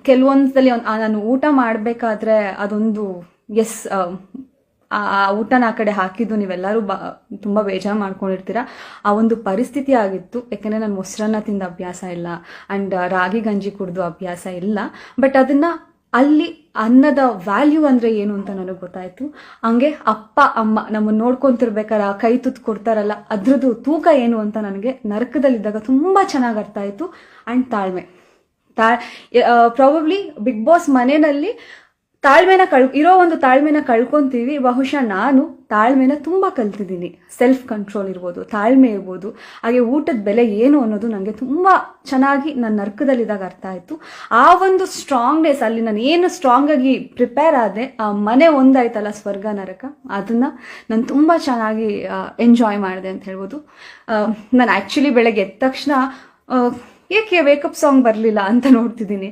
ಕೆಲವೊಂದ್ಸಲಿ ನಾನು ಊಟ ಮಾಡಬೇಕಾದ್ರೆ ಅದೊಂದು ಎಸ್ ಆ ಊಟನ ಆ ಕಡೆ ಹಾಕಿದ್ದು ನೀವೆಲ್ಲರೂ ತುಂಬ ಬೇಜಾರು ಮಾಡ್ಕೊಂಡಿರ್ತೀರ. ಆ ಒಂದು ಪರಿಸ್ಥಿತಿ ಆಗಿತ್ತು. ಯಾಕೆಂದರೆ ನಾನು ಮೊಸರನ್ನ ತಿಂದ ಅಭ್ಯಾಸ ಇಲ್ಲ ಆ್ಯಂಡ್ ರಾಗಿ ಗಂಜಿ ಕುಡಿದು ಅಭ್ಯಾಸ ಇಲ್ಲ. ಬಟ್ ಅದನ್ನು ಅಲ್ಲಿ ಅನ್ನದ ವ್ಯಾಲ್ಯೂ ಅಂದರೆ ಏನು ಅಂತ ನನಗೆ ಗೊತ್ತಾಯಿತು. ಹಂಗೆ ಅಪ್ಪ ಅಮ್ಮ ನಮ್ಮನ್ನು ನೋಡ್ಕೊತಿರ್ಬೇಕಾದ್ರೆ ಆ ಕೈ ತುತ್ತು ಕೊಡ್ತಾರಲ್ಲ, ಅದ್ರದ್ದು ತೂಕ ಏನು ಅಂತ ನನಗೆ ನರಕದಲ್ಲಿದ್ದಾಗ ತುಂಬ ಚೆನ್ನಾಗಿ ಅರ್ಥ ಆಯಿತು. ಆ್ಯಂಡ್ ತಾಳ್ಮೆ. ಪ್ರಾಬಬ್ಲಿ ಬಿಗ್ ಬಾಸ್ ಮನೆಯಲ್ಲಿ ಇರೋ ಒಂದು ತಾಳ್ಮೆನ ಕಳ್ಕೊತೀವಿ. ಬಹುಶಃ ನಾನು ತಾಳ್ಮೆನ ತುಂಬ ಕಲ್ತಿದ್ದೀನಿ. ಸೆಲ್ಫ್ ಕಂಟ್ರೋಲ್ ಇರ್ಬೋದು, ತಾಳ್ಮೆ ಇರ್ಬೋದು, ಹಾಗೆ ಊಟದ ಬೆಲೆ ಏನು ಅನ್ನೋದು ನನಗೆ ತುಂಬ ಚೆನ್ನಾಗಿ ನನ್ನ ನರ್ಕದಲ್ಲಿದ್ದಾಗ ಅರ್ಥ ಆಯಿತು. ಆ ಒಂದು ಸ್ಟ್ರಾಂಗ್ನೆಸ್ ಅಲ್ಲಿ ನಾನು ಏನು ಸ್ಟ್ರಾಂಗ್ ಆಗಿ ಪ್ರಿಪೇರ್ ಆದೆ, ಆ ಮನೆ ಒಂದಾಯ್ತಲ್ಲ ಸ್ವರ್ಗ ನರಕ, ಅದನ್ನ ನಾನು ತುಂಬ ಚೆನ್ನಾಗಿ ಎಂಜಾಯ್ ಮಾಡಿದೆ ಅಂತ ಹೇಳ್ಬೋದು. ನಾನು ಆ್ಯಕ್ಚುಲಿ ಬೆಳಗ್ಗೆ ಎದ್ದ ತಕ್ಷಣ ಏಕೆ ವೇಕಪ್ ಸಾಂಗ್ ಬರಲಿಲ್ಲ ಅಂತ ನೋಡ್ತಿದ್ದೀನಿ.